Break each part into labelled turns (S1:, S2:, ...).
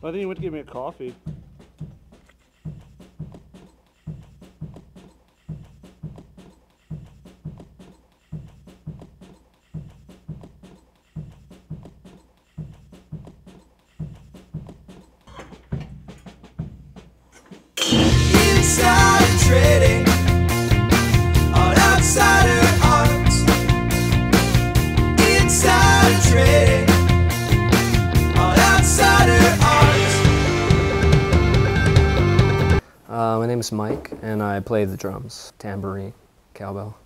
S1: I think he went to get me a coffee.
S2: Inside trading on outsider arts. Inside trading on outsider arts.
S3: My name is Mike, and I play the drums, tambourine, cowbell.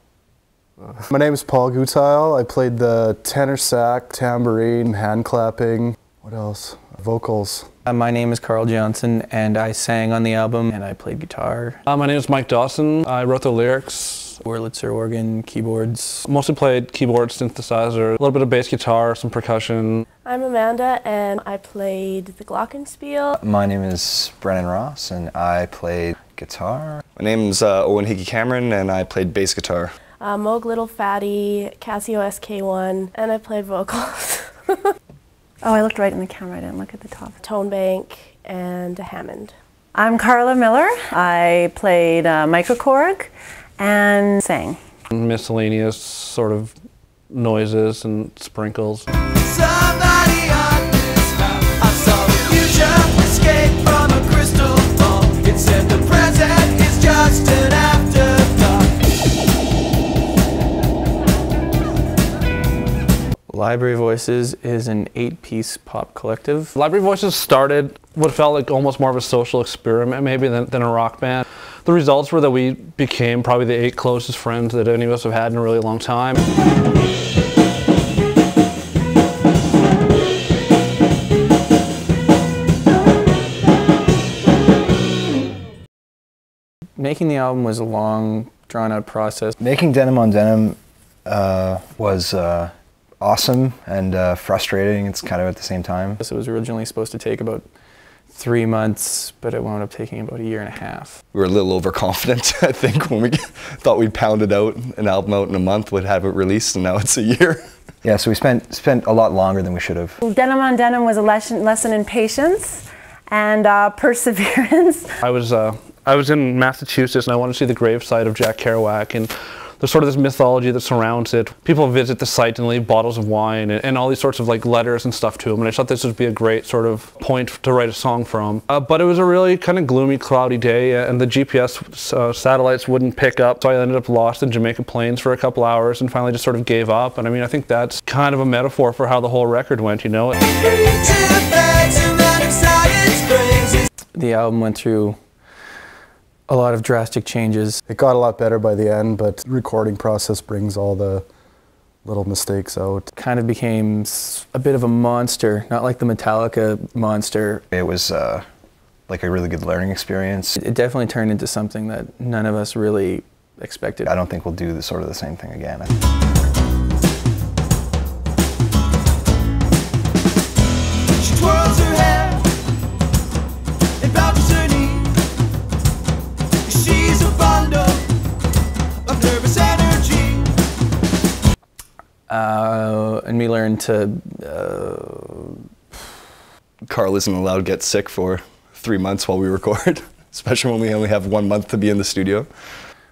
S4: My name is Paul Gutile. I played the tenor sax, tambourine, hand clapping. What else? Vocals.
S5: My name is Carl Johnson, and I sang on the album, and I played guitar.
S1: My name is Mike Dawson. I wrote the lyrics.
S5: Wurlitzer organ, keyboards.
S1: Mostly played keyboard, synthesizer, a little bit of bass guitar, some percussion.
S6: I'm Amanda, and I played the glockenspiel.
S7: My name is Brennan Ross, and I played guitar.
S8: My name's Owen Hickey Cameron, and I played bass guitar.
S6: Moog Little Fatty, Casio SK1, and I played vocals.
S9: Oh, I looked right in the camera, I didn't look at the top.
S6: Tone bank and a Hammond.
S9: I'm Carla Miller. I played microKORG and sang.
S1: Miscellaneous sort of noises and sprinkles.
S2: Somebody on this map, I saw the future escape from a crystal ball. It said the present is just an afterthought.
S5: Library Voices is an 8-piece pop collective.
S1: Library Voices started what felt like almost more of a social experiment maybe than a rock band. The results were that we became probably the 8 closest friends that any of us have had in a really long time.
S5: Making the album was a long, drawn-out process.
S7: Making Denim on Denim was awesome and frustrating. It's kind of at the same time.
S5: It was originally supposed to take about 3 months, but it wound up taking about 1.5 years.
S8: We were a little overconfident, I think, when we thought we'd pounded out an album out in a month, would have it released, and now it's a year.
S7: Yeah, so we spent a lot longer than we should have.
S9: Denim on Denim was a lesson in patience and perseverance.
S1: I was in Massachusetts, and I wanted to see the gravesite of Jack Kerouac, and there's sort of this mythology that surrounds it. People visit the site and leave bottles of wine and all these sorts of like letters and stuff to him, and I thought this would be a great sort of point to write a song from. But it was a really kind of gloomy, cloudy day, and the GPS satellites wouldn't pick up, so I ended up lost in Jamaica Plains for a couple hours and finally just sort of gave up. And I mean, I think that's kind of a metaphor for how the whole record went, you know?
S5: The album went through a lot of drastic changes.
S4: It got a lot better by the end, but the recording process brings all the little mistakes out.
S5: Kind of became a bit of a monster, not like the Metallica monster.
S7: It was like a really good learning experience.
S5: It definitely turned into something that none of us really expected.
S7: I don't think we'll do sort of the same thing again.
S2: She twirls her hair and bounces her knee. She's a bundle of nervous energy.
S5: And we learned to...
S8: Carl isn't allowed to get sick for 3 months while we record, especially when we only have 1 month to be in the studio.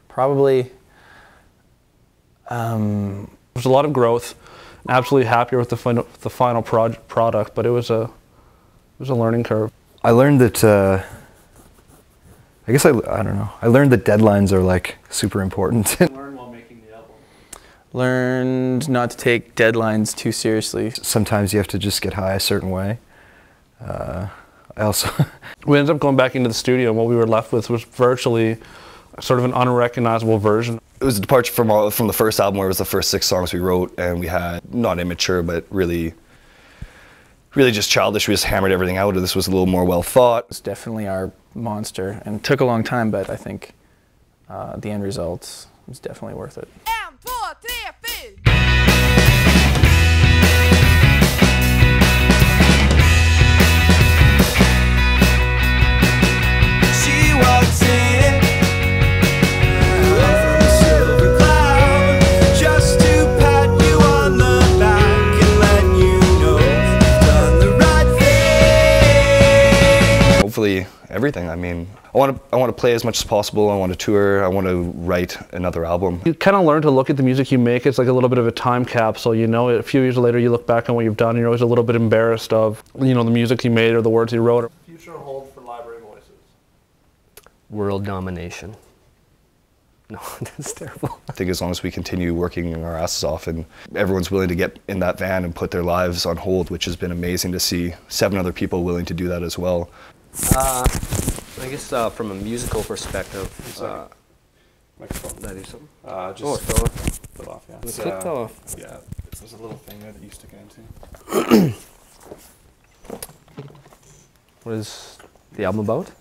S5: Probably...
S1: There's a lot of growth. I'm absolutely happier with the final product, but it was a learning curve.
S7: I learned that, I guess I don't know. I learned that deadlines are like super important.
S1: Learn while making the album.
S5: Learned not to take deadlines too seriously.
S7: Sometimes you have to just get high a certain way. I also...
S1: We ended up going back into the studio, and what we were left with was virtually sort of an unrecognizable version.
S8: It was a departure from the first album, where it was the first 6 songs we wrote, and we had, not immature, but really just childish. We just hammered everything out, and this was a little more well thought.
S5: It's definitely our monster, and it took a long time, but I think the end result was definitely worth it.
S2: She walks in from a silver cloud just to pat you on the back and let you know you've done the right thing.
S8: hopefully everything. I mean, I want to play as much as possible. I want to tour. I want to write another album.
S1: You kind of learn to look at the music you make. It's like a little bit of a time capsule. You know, a few years later, you look back on what you've done, and you're always a little bit embarrassed of, you know, the music you made or the words you wrote. Future hold for Library Voices.
S3: World domination. No, that's terrible.
S8: I think as long as we continue working our asses off and everyone's willing to get in that van and put their lives on hold, which has been amazing to see 7 other people willing to do that as well.
S3: I guess from a musical perspective,
S10: Microphone.
S3: that is something.
S10: Just
S3: fell off.
S10: fell off, yeah.
S3: The clip fell off.
S10: Yeah, there's a little thing there that you stick it into.
S3: What is the album about?